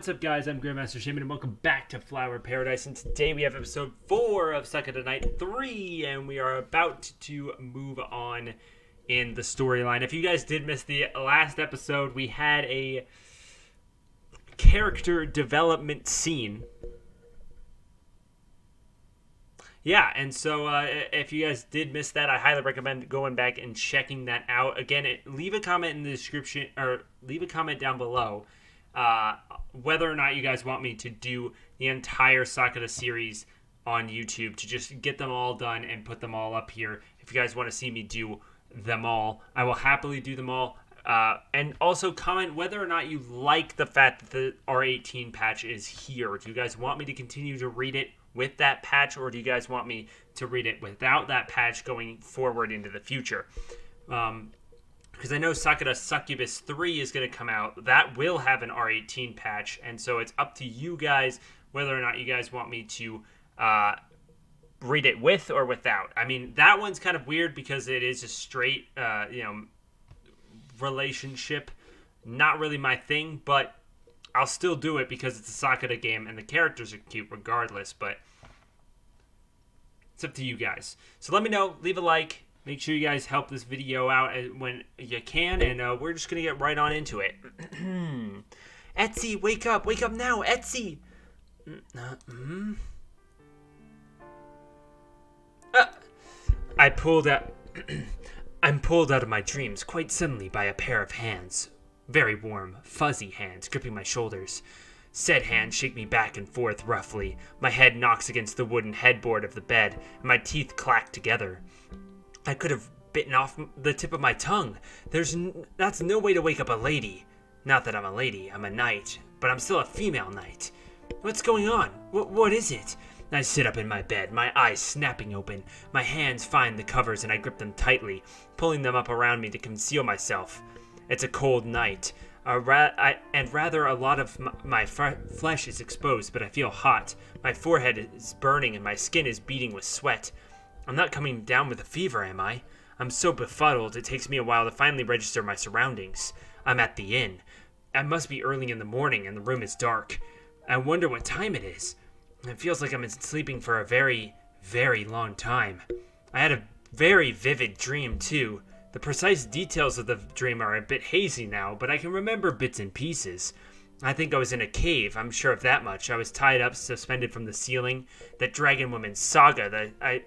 What's up, guys? I'm Grandmaster Shaymin, and welcome back to Flower Paradise. And today we have episode 4 of Sakura Knight 3, and we are about to move on in the storyline. If you guys did miss the last episode, we had a character development scene. Yeah, and so if you guys did miss that, I highly recommend going back and checking that out. Again, leave a comment in the description, or leave a comment down below whether or not you guys want me to do the entire Sakura series on YouTube, to just get them all done and put them all up here. If you guys want to see me do them all, I will happily do them all. And also comment whether or not you like the fact that the R18 patch is here. Do you guys want me to continue to read it with that patch, or do you guys want me to read it without that patch going forward into the future? Because I know Sakura Succubus 3 is going to come out. That will have an R18 patch, and so it's up to you guys whether or not you guys want me to read it with or without. I mean, that one's kind of weird because it is a straight, relationship. Not really my thing, but I'll still do it because it's a Sakura game and the characters are cute regardless, but it's up to you guys. So let me know, leave a like. Make sure you guys help this video out when you can, and we're just going to get right on into it. Etsy, wake up now, Etsy! I'm pulled out of my dreams quite suddenly by a pair of hands. Very warm, fuzzy hands gripping my shoulders. Said hands shake me back and forth roughly. My head knocks against the wooden headboard of the bed, and my teeth clack together. I could have bitten off the tip of my tongue. That's no way to wake up a lady. Not that I'm a lady, I'm a knight, but I'm still a female knight. What's going on? What is it? I sit up in my bed, my eyes snapping open. My hands find the covers and I grip them tightly, pulling them up around me to conceal myself. It's a cold night, and rather a lot of my flesh is exposed, but I feel hot. My forehead is burning and my skin is beating with sweat. I'm not coming down with a fever, am I? I'm so befuddled it takes me a while to finally register my surroundings. I'm at the inn. It must be early in the morning and the room is dark. I wonder what time it is. It feels like I'm sleeping for a very, very long time. I had a very vivid dream, too. The precise details of the dream are a bit hazy now, but I can remember bits and pieces. I think I was in a cave, I'm sure of that much. I was tied up, suspended from the ceiling. That dragon woman, Saga, that I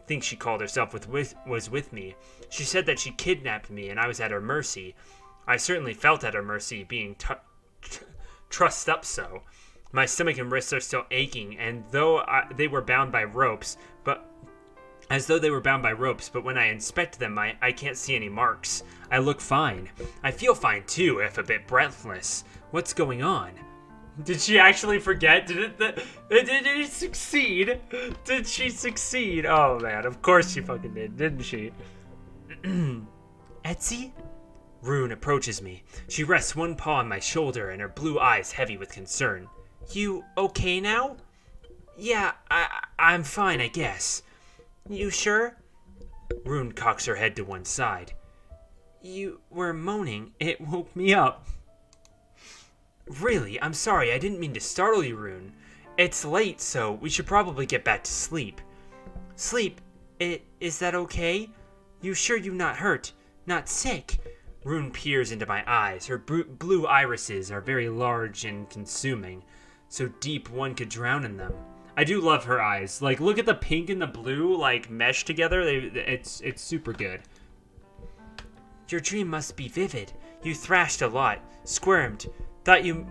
think she called herself, was with me. She said that she kidnapped me and I was at her mercy. I certainly felt at her mercy, being trussed up so. My stomach and wrists are still aching, and they were bound by ropes, but when I inspect them, I can't see any marks. I look fine. I feel fine too, if a bit breathless. What's going on? Did she actually forget? Did it succeed? Did she succeed? Oh man, of course she fucking did, didn't she? Etsy? Rune approaches me. She rests one paw on my shoulder and her blue eyes heavy with concern. You okay now? Yeah, I'm fine, I guess. You sure? Rune cocks her head to one side. You were moaning. It woke me up. Really? I'm sorry. I didn't mean to startle you, Rune. It's late, so we should probably get back to sleep. Sleep? Is that okay? You sure you're not hurt? Not sick? Rune peers into my eyes. Her blue irises are very large and consuming, so deep one could drown in them. I do love her eyes. Like, look at the pink and the blue, like, mesh together. It's super good. Your dream must be vivid. You thrashed a lot, squirmed, thought you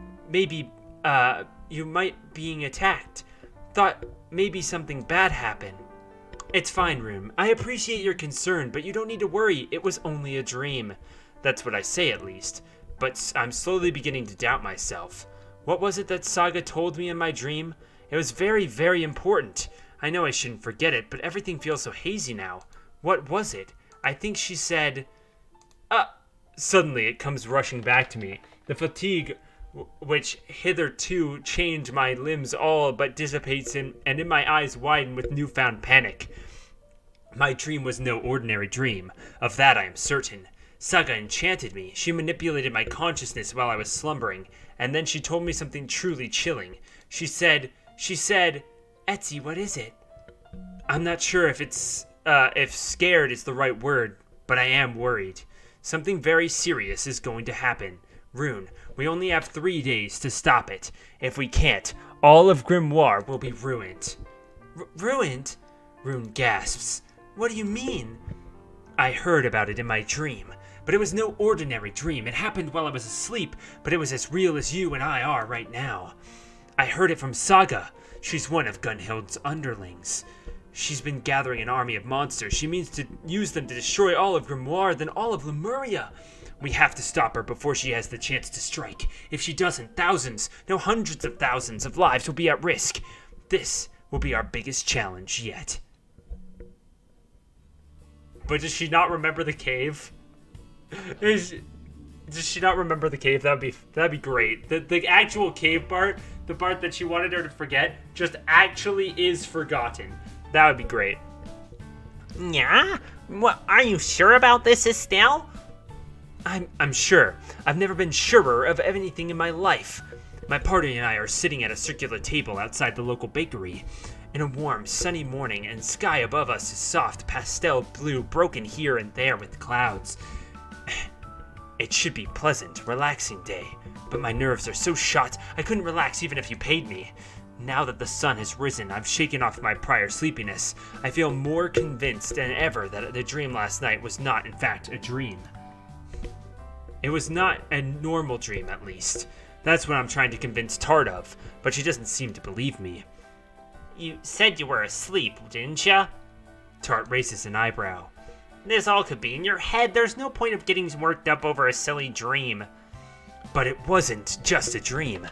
might being attacked. Thought maybe something bad happened. It's fine, Rune. I appreciate your concern, but you don't need to worry. It was only a dream. That's what I say, at least. But I'm slowly beginning to doubt myself. What was it that Saga told me in my dream? It was very, very important. I know I shouldn't forget it, but everything feels so hazy now. What was it? I think she said... Suddenly it comes rushing back to me. The fatigue, which hitherto chained my limbs all but dissipates and in my eyes widen with newfound panic. My dream was no ordinary dream. Of that I am certain. Saga enchanted me. She manipulated my consciousness while I was slumbering, and then she told me something truly chilling. She said, Etsy, what is it? I'm not sure if scared is the right word, but I am worried. Something very serious is going to happen. Rune, we only have 3 days to stop it. If we can't, all of Grimoire will be ruined. Ruined? Rune gasps. What do you mean? I heard about it in my dream, but it was no ordinary dream. It happened while I was asleep, but it was as real as you and I are right now. I heard it from Saga. She's one of Gunhild's underlings. She's been gathering an army of monsters. She means to use them to destroy all of Grimoire, then all of Lemuria. We have to stop her before she has the chance to strike. If she doesn't, thousands, no hundreds of thousands of lives will be at risk. This will be our biggest challenge yet. But does she not remember the cave? Does she not remember the cave? That'd be great. The actual cave part, the part that she wanted her to forget, just actually is forgotten. That would be great. Yeah? What, are you sure about this, Estelle? I'm sure. I've never been surer of anything in my life. My party and I are sitting at a circular table outside the local bakery. In a warm, sunny morning, and sky above us is soft pastel blue, broken here and there with clouds. It should be pleasant, relaxing day, but my nerves are so shot I couldn't relax even if you paid me. Now that the sun has risen, I've shaken off my prior sleepiness. I feel more convinced than ever that the dream last night was not, in fact, a dream. It was not a normal dream, at least. That's what I'm trying to convince Tart of, but she doesn't seem to believe me. You said you were asleep, didn't ya? Tart raises an eyebrow. This all could be in your head. There's no point of getting worked up over a silly dream. But it wasn't just a dream.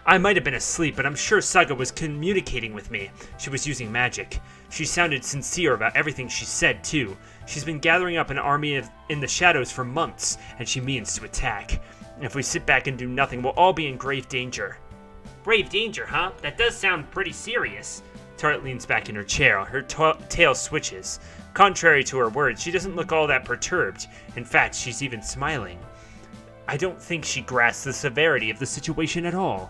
I might have been asleep, but I'm sure Saga was communicating with me. She was using magic. She sounded sincere about everything she said, too. She's been gathering up an army in the shadows for months, and she means to attack. If we sit back and do nothing, we'll all be in grave danger. Grave danger, huh? That does sound pretty serious. Tart leans back in her chair. Her tail switches. Contrary to her words, she doesn't look all that perturbed. In fact, she's even smiling. I don't think she grasps the severity of the situation at all.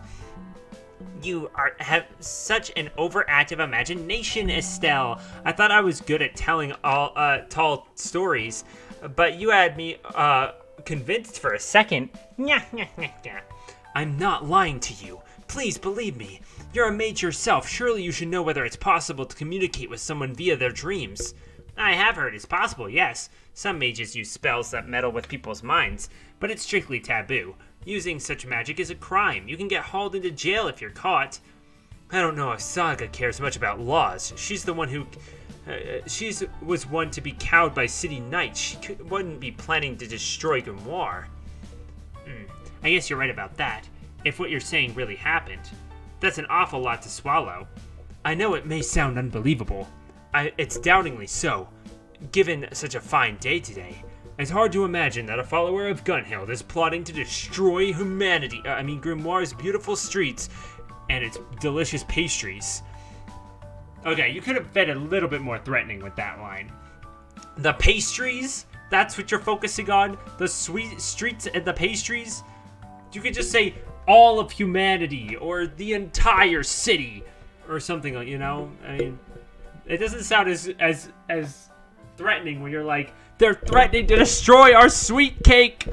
You have such an overactive imagination, Estelle. I thought I was good at telling all tall stories, but you had me convinced for a second. I'm not lying to you. Please believe me. You're a mage yourself. Surely you should know whether it's possible to communicate with someone via their dreams. I have heard it's possible, yes. Some mages use spells that meddle with people's minds, but it's strictly taboo. Using such magic is a crime. You can get hauled into jail if you're caught. I don't know if Saga cares much about laws. She's the one who... was one to be cowed by city knights. She wouldn't be planning to destroy Grimoire. I guess you're right about that. If what you're saying really happened. That's an awful lot to swallow. I know it may sound unbelievable. It's doubtingly so, given such a fine day today. It's hard to imagine that a follower of Gunhild is plotting to destroy humanity. Grimoire's beautiful streets and its delicious pastries. Okay, you could have been a little bit more threatening with that line. The pastries? That's what you're focusing on? The sweet streets and the pastries? You could just say all of humanity or the entire city or something like, it doesn't sound as threatening when you're like, they're threatening to destroy our sweet cake.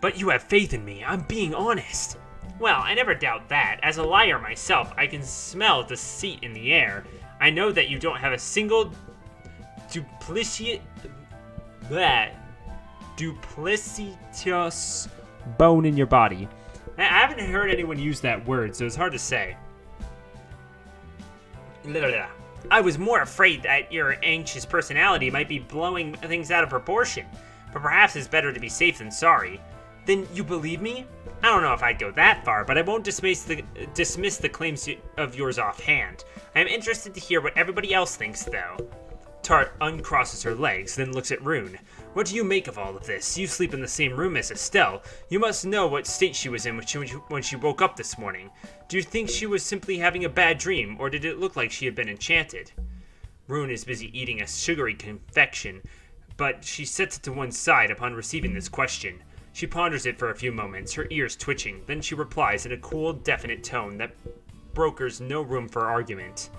But you have faith in me. I'm being honest. Well, I never doubt that. As a liar myself, I can smell deceit in the air. I know that you don't have a single duplicitous bone in your body. I haven't heard anyone use that word, so it's hard to say. I was more afraid that your anxious personality might be blowing things out of proportion, but perhaps it's better to be safe than sorry. Then you believe me? I don't know if I'd go that far, but I won't dismiss the claims of yours offhand. I am interested to hear what everybody else thinks, though. Tart uncrosses her legs, then looks at Rune. What do you make of all of this? You sleep in the same room as Estelle. You must know what state she was in when she woke up this morning. Do you think she was simply having a bad dream, or did it look like she had been enchanted? Rune is busy eating a sugary confection but she sets it to one side upon receiving this question. She ponders it for a few moments, her ears twitching, then she replies in a cool, definite tone that brokers no room for argument.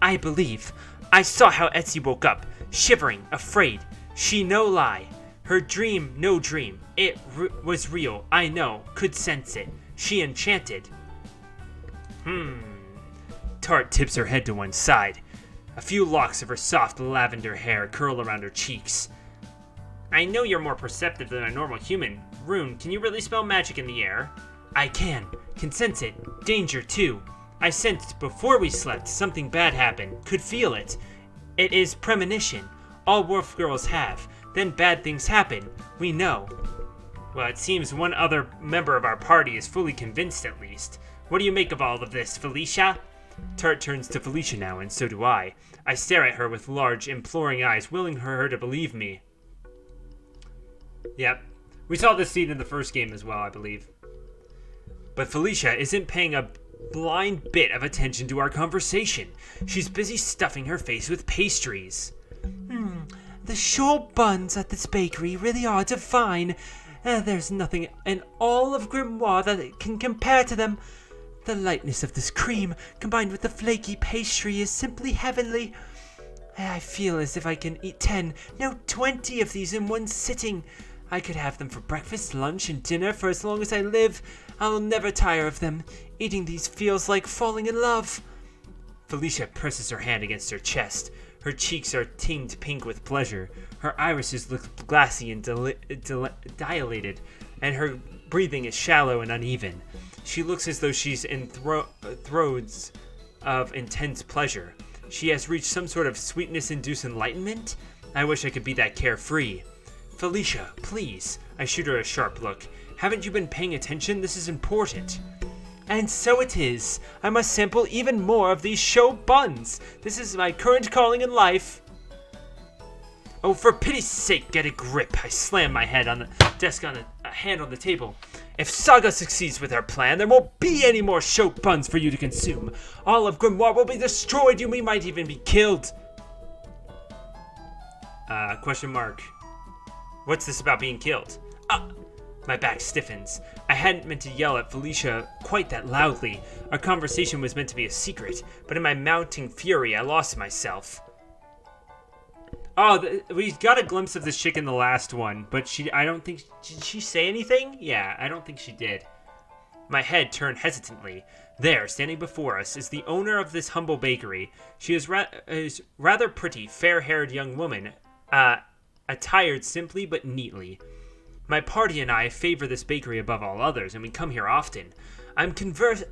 I believe. I saw how Etsy woke up, shivering, afraid. She no lie. Her dream no dream. It was real, I know, could sense it. She enchanted. Tart tips her head to one side. A few locks of her soft lavender hair curl around her cheeks. I know you're more perceptive than a normal human. Rune, can you really spell magic in the air? I can sense it. Danger, too. I sensed before we slept something bad happened. Could feel it. It is premonition. All wolf girls have. Then bad things happen. We know. Well, it seems one other member of our party is fully convinced at least. What do you make of all of this, Felicia? Tart turns to Felicia now, and so do I. I stare at her with large, imploring eyes, willing her to believe me. Yep. We saw this scene in the first game as well, I believe. But Felicia isn't paying a blind bit of attention to our conversation. She's busy stuffing her face with pastries. The short buns at this bakery really are divine. There's nothing in all of Grimoire that can compare to them. The lightness of this cream, combined with the flaky pastry, is simply heavenly. I feel as if I can eat 10, no 20 of these in one sitting. I could have them for breakfast, lunch, and dinner for as long as I live. I'll never tire of them. Eating these feels like falling in love. Felicia presses her hand against her chest. Her cheeks are tinged pink with pleasure. Her irises look glassy and dilated, and her breathing is shallow and uneven. She looks as though she's in throes of intense pleasure. She has reached some sort of sweetness-induced enlightenment? I wish I could be that carefree. Felicia, please. I shoot her a sharp look. Haven't you been paying attention? This is important. And so it is. I must sample even more of these show buns. This is my current calling in life. Oh, for pity's sake, get a grip. I slam my head on the desk on a hand on the table. If Saga succeeds with her plan, there won't be any more show buns for you to consume. All of Grimoire will be destroyed. You might even be killed. Question mark. What's this about being killed? My back stiffens. I hadn't meant to yell at Felicia quite that loudly. Our conversation was meant to be a secret, but in my mounting fury, I lost myself. We got a glimpse of this chick in the last one, but I don't think, did she say anything? Yeah, I don't think she did. My head turned hesitantly. There, standing before us, is the owner of this humble bakery. She is rather pretty, fair-haired young woman, attired simply but neatly. My party and I favor this bakery above all others, and we come here often. I've conversed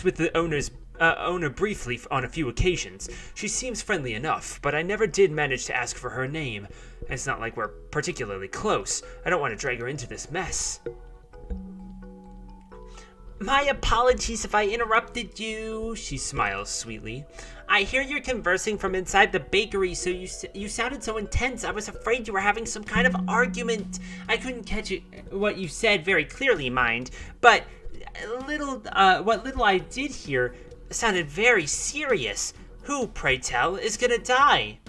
with the owner briefly on a few occasions. She seems friendly enough, but I never did manage to ask for her name. It's not like we're particularly close. I don't want to drag her into this mess. My apologies if I interrupted you, she smiles sweetly. I hear you're conversing from inside the bakery, so you sounded so intense. I was afraid you were having some kind of argument. I couldn't catch what you said very clearly, mind, but what little I did hear sounded very serious. Who, pray tell, is gonna die?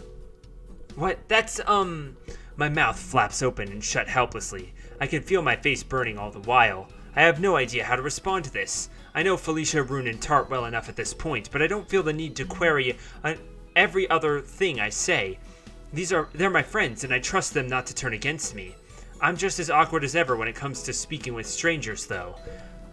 What? That's, My mouth flaps open and shut helplessly. I can feel my face burning all the while. I have no idea how to respond to this. I know Felicia, Rune, and Tart well enough at this point, but I don't feel the need to query every other thing I say. They're my friends, and I trust them not to turn against me. I'm just as awkward as ever when it comes to speaking with strangers, though.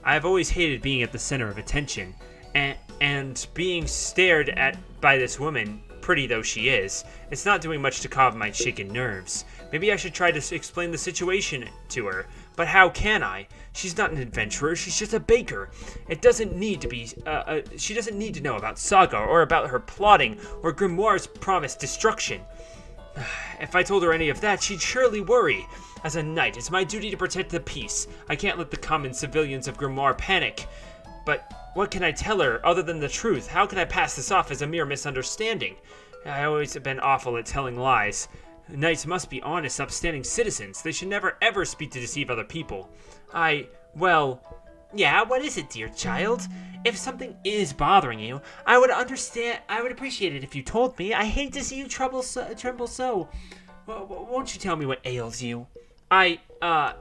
I have always hated being at the center of attention, and being stared at by this woman, pretty though she is, it's not doing much to calm my shaken nerves. Maybe I should try to explain the situation to her, but how can I? She's not an adventurer, she's just a baker. It doesn't need to be, she doesn't need to know about Saga, or about her plotting, or Grimoire's promised destruction. If I told her any of that, she'd surely worry. As a knight, it's my duty to protect the peace. I can't let the common civilians of Grimoire panic. But what can I tell her other than the truth? How can I pass this off as a mere misunderstanding? I always have been awful at telling lies. Knights must be honest, upstanding citizens. They should never ever speak to deceive other people. Yeah, what is it, dear child? If something is bothering you, I would appreciate it if you told me. I hate to see you tremble so. Won't you tell me what ails you? Oh,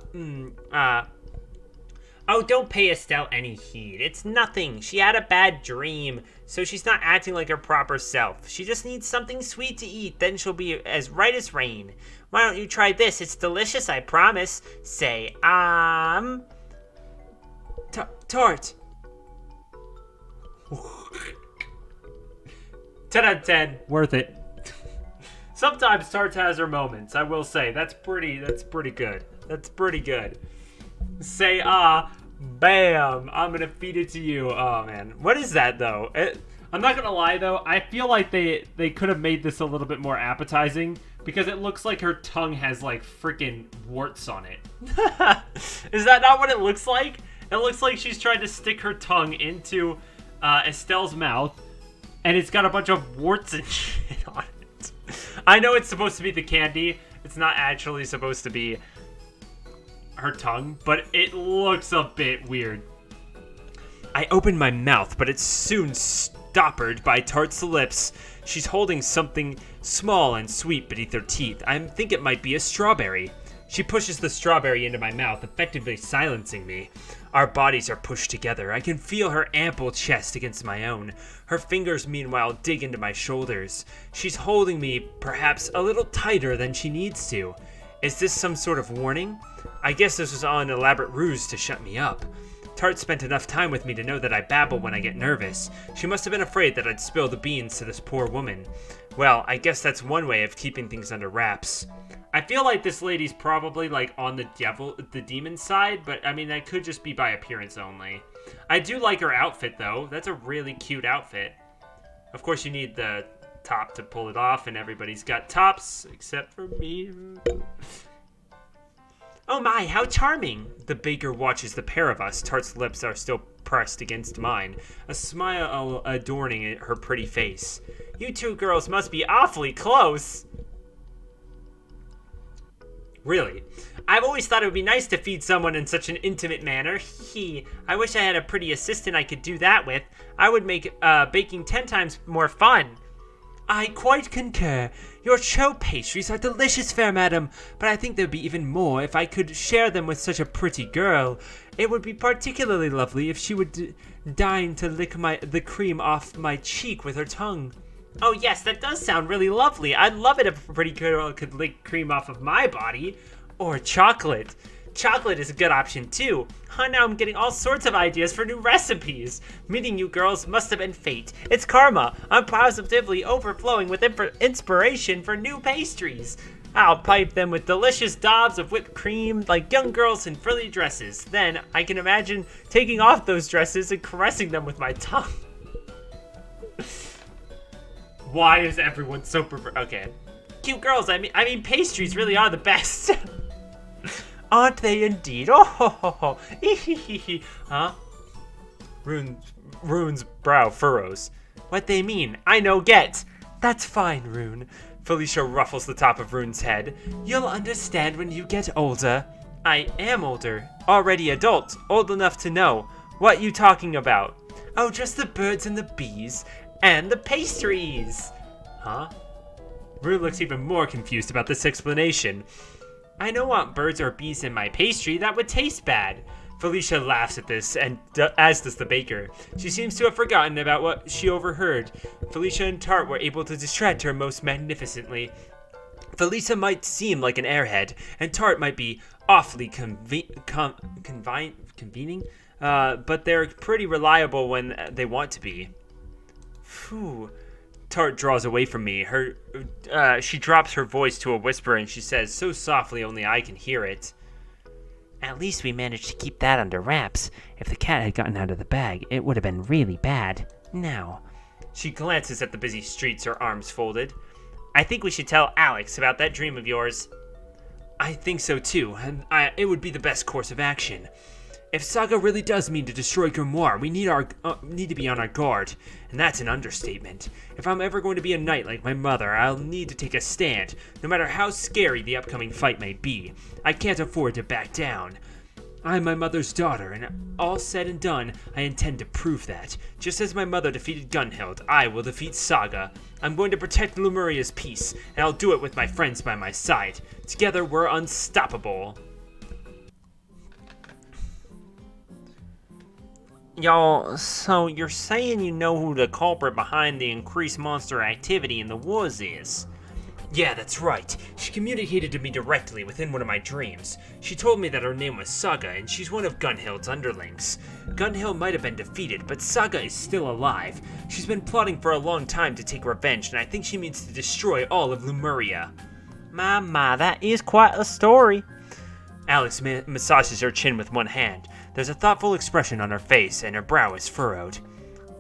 don't pay Estelle any heed. It's nothing. She had a bad dream, so she's not acting like her proper self. She just needs something sweet to eat, then she'll be as right as rain. Why don't you try this? It's delicious, I promise. Say, Tart. 10 out of 10. Worth it. Sometimes Tart has her moments, I will say. That's pretty good. That's pretty good. Say, bam. I'm gonna feed it to you. Oh, man. What is that, though? I'm not gonna lie, though. I feel like they could have made this a little bit more appetizing because it looks like her tongue has, like, freaking warts on it. Is that not what it looks like? It looks like she's trying to stick her tongue into Estelle's mouth, and it's got a bunch of warts and shit on it. I know it's supposed to be the candy. It's not actually supposed to be her tongue, but it looks a bit weird. I opened my mouth, but it's soon stoppered by Tart's lips. She's holding something small and sweet beneath her teeth. I think it might be a strawberry. She pushes the strawberry into my mouth, effectively silencing me. Our bodies are pushed together. I can feel her ample chest against my own. Her fingers, meanwhile, dig into my shoulders. She's holding me, perhaps, a little tighter than she needs to. Is this some sort of warning? I guess this was all an elaborate ruse to shut me up. Tart spent enough time with me to know that I babble when I get nervous. She must have been afraid that I'd spill the beans to this poor woman. Well, I guess that's one way of keeping things under wraps. I feel like this lady's probably, like, on the demon side, but, I mean, that could just be by appearance only. I do like her outfit, though. That's a really cute outfit. Of course, you need the top to pull it off, and everybody's got tops, except for me. Oh my, how charming! The baker watches the pair of us. Tart's lips are still pressed against mine, a smile adorning her pretty face. You two girls must be awfully close. Really? I've always thought it would be nice to feed someone in such an intimate manner. I wish I had a pretty assistant I could do that with. I would make baking 10 times more fun. I quite concur. Your cho pastries are delicious, fair madam, but I think there'd be even more if I could share them with such a pretty girl. It would be particularly lovely if she would deign to lick the cream off my cheek with her tongue. Oh yes, that does sound really lovely. I'd love it if a pretty girl could lick cream off of my body. Or chocolate. Chocolate is a good option too. Now I'm getting all sorts of ideas for new recipes. Meeting you girls must have been fate. It's karma. I'm positively overflowing with inspiration for new pastries. I'll pipe them with delicious daubs of whipped cream like young girls in frilly dresses. Then I can imagine taking off those dresses and caressing them with my tongue. Why is everyone so okay. Cute girls, I mean pastries really are the best. Aren't they indeed? Oh, ho, ho, ho. Huh? Rune's brow furrows. What they mean, I no get. That's fine, Rune. Felicia ruffles the top of Rune's head. You'll understand when you get older. I am older. Already adult. Old enough to know. What you talking about? Oh, just the birds and the bees. And the pastries. Huh? Rune looks even more confused about this explanation. I don't want birds or bees in my pastry. That would taste bad. Felicia laughs at this, and as does the baker. She seems to have forgotten about what she overheard. Felicia and Tart were able to distract her most magnificently. Felicia might seem like an airhead, and Tart might be awfully convening, but they're pretty reliable when they want to be. Phew. Tart draws away from me. She drops her voice to a whisper and she says, so softly only I can hear it. At least we managed to keep that under wraps. If the cat had gotten out of the bag, it would have been really bad. Now. She glances at the busy streets, her arms folded. I think we should tell Alex about that dream of yours. I think so too, and it would be the best course of action. If Saga really does mean to destroy Grimoire, we need to be on our guard, and that's an understatement. If I'm ever going to be a knight like my mother, I'll need to take a stand, no matter how scary the upcoming fight may be. I can't afford to back down. I'm my mother's daughter, and all said and done, I intend to prove that. Just as my mother defeated Gunhild, I will defeat Saga. I'm going to protect Lumuria's peace, and I'll do it with my friends by my side. Together, we're unstoppable. Y'all, so you're saying you know who the culprit behind the increased monster activity in the woods is? Yeah, that's right. She communicated to me directly within one of my dreams. She told me that her name was Saga, and she's one of Gunhild's underlings. Gunhild might have been defeated, but Saga is still alive. She's been plotting for a long time to take revenge, and I think she means to destroy all of Lemuria. My, that is quite a story. Alex massages her chin with one hand. There's a thoughtful expression on her face, and her brow is furrowed.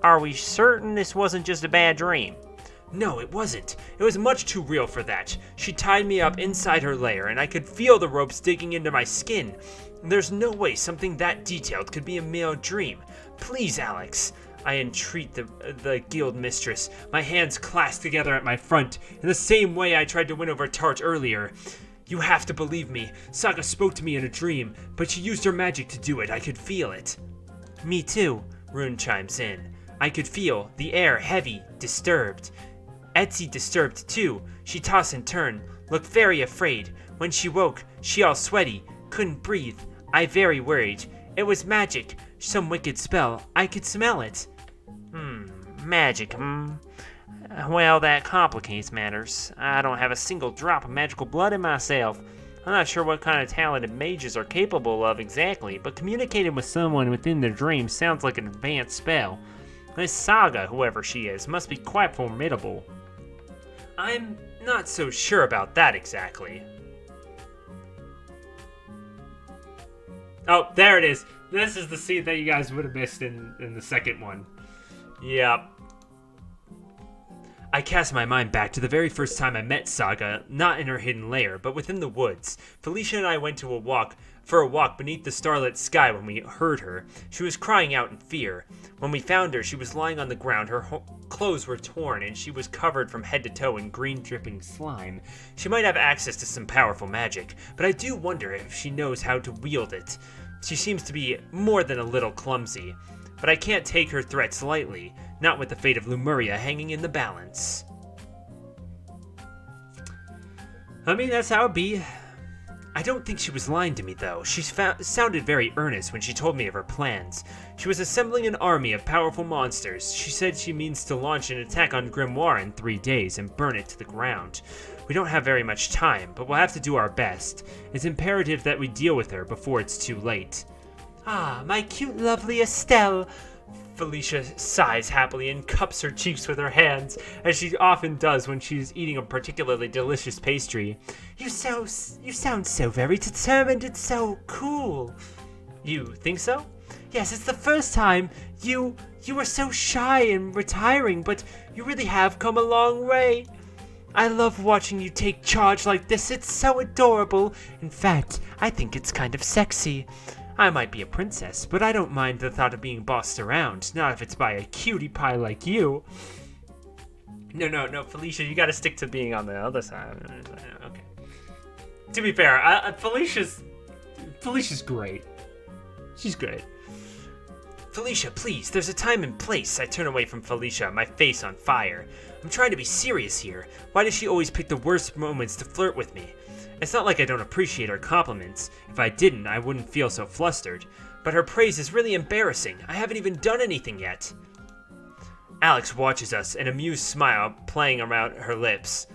Are we certain this wasn't just a bad dream? No, it wasn't. It was much too real for that. She tied me up inside her lair, and I could feel the ropes digging into my skin. There's no way something that detailed could be a mere dream. Please, Alex. I entreat the guild mistress, my hands clasped together at my front, in the same way I tried to win over Tart earlier. You have to believe me. Saga spoke to me in a dream, but she used her magic to do it. I could feel it. Me too, Rune chimes in. I could feel the air heavy, disturbed. Etsy disturbed too. She tossed and turned, looked very afraid. When she woke, she all sweaty, couldn't breathe. I very worried. It was magic, some wicked spell. I could smell it. Magic, Well, that complicates matters. I don't have a single drop of magical blood in myself. I'm not sure what kind of talented mages are capable of exactly, but communicating with someone within their dreams sounds like an advanced spell. This Saga, whoever she is, must be quite formidable. I'm not so sure about that exactly. Oh, there it is. This is the scene that you guys would have missed in the second one. Yep. I cast my mind back to the very first time I met Saga, not in her hidden lair, but within the woods. Felicia and I went for a walk beneath the starlit sky when we heard her. She was crying out in fear. When we found her, she was lying on the ground. Her clothes were torn, and she was covered from head to toe in green dripping slime. She might have access to some powerful magic, but I do wonder if she knows how to wield it. She seems to be more than a little clumsy. But I can't take her threats lightly, not with the fate of Lemuria hanging in the balance. I mean, that's how it be. I don't think she was lying to me, though. She sounded very earnest when she told me of her plans. She was assembling an army of powerful monsters. She said she means to launch an attack on Grimoire in 3 days and burn it to the ground. We don't have very much time, but we'll have to do our best. It's imperative that we deal with her before it's too late. Ah, my cute, lovely Estelle. Felicia sighs happily and cups her cheeks with her hands, as she often does when she's eating a particularly delicious pastry. You sound so very determined and so cool. You think so? Yes, it's the first time. You were so shy and retiring, but you really have come a long way. I love watching you take charge like this. It's so adorable. In fact, I think it's kind of sexy. I might be a princess, but I don't mind the thought of being bossed around, not if it's by a cutie pie like you. No, Felicia, you gotta stick to being on the other side. Okay. To be fair, Felicia's great. She's great. Felicia, please, there's a time and place. I turn away from Felicia, my face on fire. I'm trying to be serious here. Why does she always pick the worst moments to flirt with me? It's not like I don't appreciate her compliments. If I didn't, I wouldn't feel so flustered. But her praise is really embarrassing. I haven't even done anything yet. Alex watches us, an amused smile playing around her lips.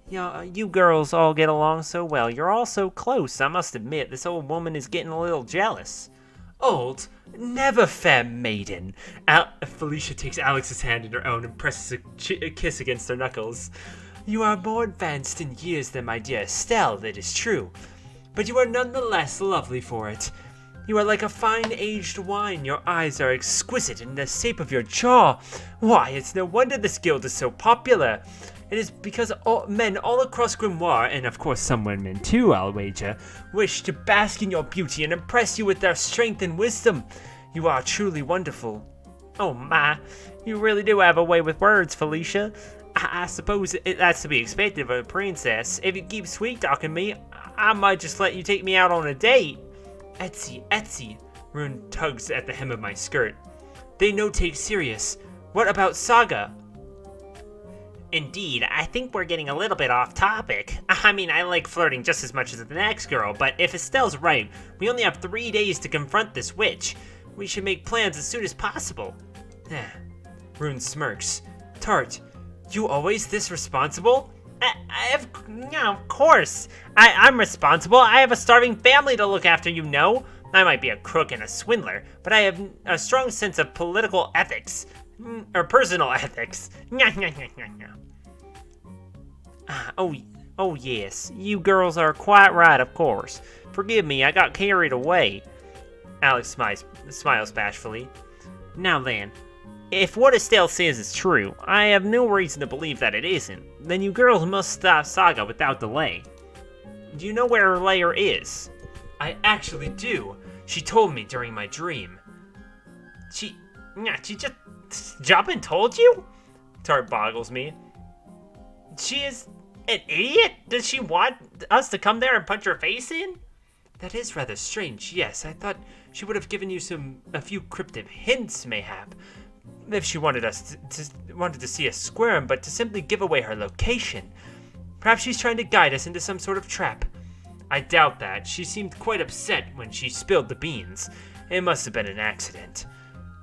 Yeah, you girls all get along so well. You're all so close. I must admit, this old woman is getting a little jealous. Old? Never, fair maiden. Felicia takes Alex's hand in her own and presses a kiss against her knuckles. You are more advanced in years than my dear Estelle, that is true. But you are nonetheless lovely for it. You are like a fine aged wine. Your eyes are exquisite, and the shape of your jaw. Why, it's no wonder this guild is so popular. It is because men all across Grimoire, and of course some women too, I'll wager, wish to bask in your beauty and impress you with their strength and wisdom. You are truly wonderful. Oh my, you really do have a way with words, Felicia. I suppose that's to be expected of a princess. If you keep sweet-talking me, I might just let you take me out on a date. Etsy. Rune tugs at the hem of my skirt. They no take serious. What about Saga? Indeed, I think we're getting a little bit off topic. I mean, I like flirting just as much as the next girl, but if Estelle's right, we only have 3 days to confront this witch. We should make plans as soon as possible. Rune smirks. Tart, you always this responsible? Of course. I'm responsible. I have a starving family to look after, you know. I might be a crook and a swindler, but I have a strong sense of political ethics. Or personal ethics. Oh yes, you girls are quite right, of course. Forgive me, I got carried away. Alex smiles bashfully. Now then, if what Estelle says is true, I have no reason to believe that it isn't. Then you girls must stop Saga without delay. Do you know where her lair is? I actually do. She told me during my dream. She just jumped and told you? Tart boggles me. She is an idiot? Does she want us to come there and punch her face in? That is rather strange, yes. I thought she would have given you a few cryptic hints, mayhap. If she wanted to see us squirm, but to simply give away her location. Perhaps she's trying to guide us into some sort of trap. I doubt that. She seemed quite upset when she spilled the beans. It must have been an accident.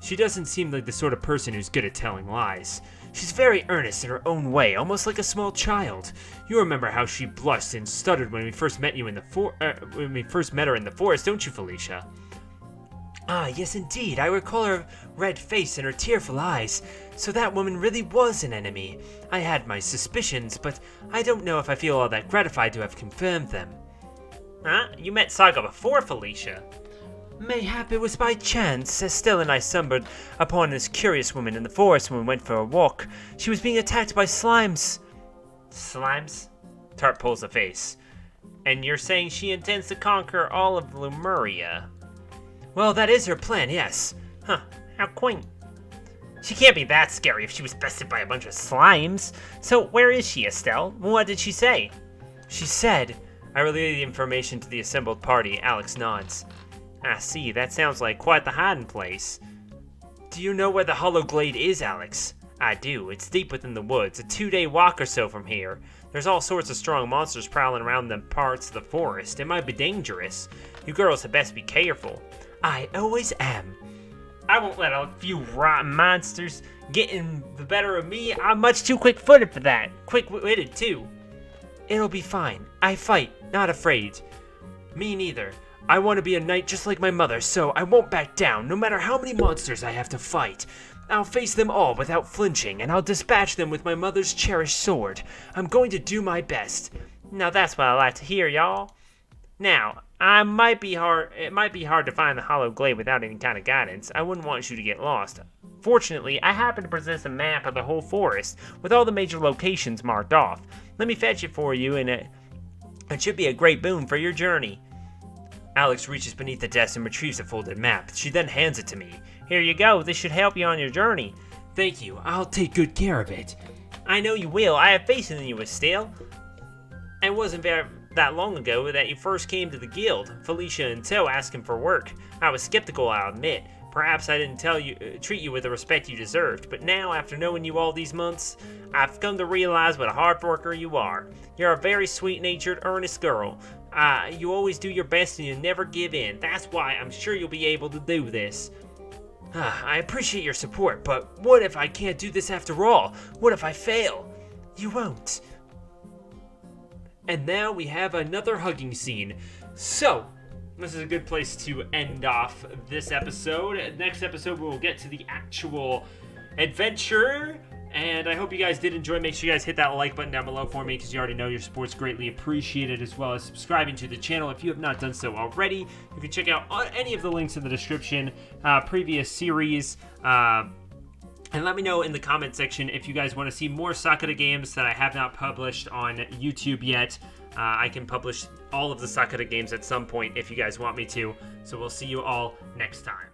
She doesn't seem like the sort of person who's good at telling lies. She's very earnest in her own way, almost like a small child. You remember how she blushed and stuttered when we first met her in the forest, don't you, Felicia? Ah, yes, indeed. I recall her red face and her tearful eyes. So that woman really was an enemy. I had my suspicions, but I don't know if I feel all that gratified to have confirmed them. Huh? You met Saga before, Felicia. Mayhap it was by chance. Estelle and I stumbled upon this curious woman in the forest when we went for a walk. She was being attacked by slimes. Slimes? Tart pulls a face. And you're saying she intends to conquer all of Lemuria? Well, that is her plan, yes. Huh, how quaint. She can't be that scary if she was bested by a bunch of slimes. So where is she, Estelle? What did she say? She said... I relay the information to the assembled party. Alex nods. I see, that sounds like quite the hiding place. Do you know where the Hollow Glade is, Alex? I do. It's deep within the woods, a 2-day walk or so from here. There's all sorts of strong monsters prowling around the parts of the forest. It might be dangerous. You girls had best be careful. I always am. I won't let a few rotten monsters get in the better of me. I'm much too quick-footed for that. Quick-witted, too. It'll be fine. I fight, not afraid. Me neither. I want to be a knight just like my mother, so I won't back down, no matter how many monsters I have to fight. I'll face them all without flinching, and I'll dispatch them with my mother's cherished sword. I'm going to do my best. Now that's what I like to hear, y'all. Now, it might be hard to find the Hollow Glade without any kind of guidance. I wouldn't want you to get lost. Fortunately, I happen to possess a map of the whole forest, with all the major locations marked off. Let me fetch it for you, and it should be a great boon for your journey. Alex reaches beneath the desk and retrieves a folded map. She then hands it to me. Here you go. This should help you on your journey. Thank you. I'll take good care of it. I know you will. I have faith in you, Estelle. It wasn't that long ago that you first came to the guild. Felicia and Toe asking for work. I was skeptical, I'll admit. Perhaps I didn't treat you with the respect you deserved, but now, after knowing you all these months, I've come to realize what a hard worker you are. You're a very sweet-natured, earnest girl. You always do your best and you never give in. That's why I'm sure you'll be able to do this. I appreciate your support, but what if I can't do this after all? What if I fail? You won't. And now we have another hugging scene. So, this is a good place to end off this episode. Next episode, we will get to the actual adventure. And I hope you guys did enjoy. Make sure you guys hit that like button down below for me, because you already know your support's greatly appreciated, as well as subscribing to the channel if you have not done so already. You can check out any of the links in the description, previous series, and let me know in the comment section if you guys want to see more Sakura games that I have not published on YouTube yet. I can publish all of the Sakura games at some point if you guys want me to. So we'll see you all next time.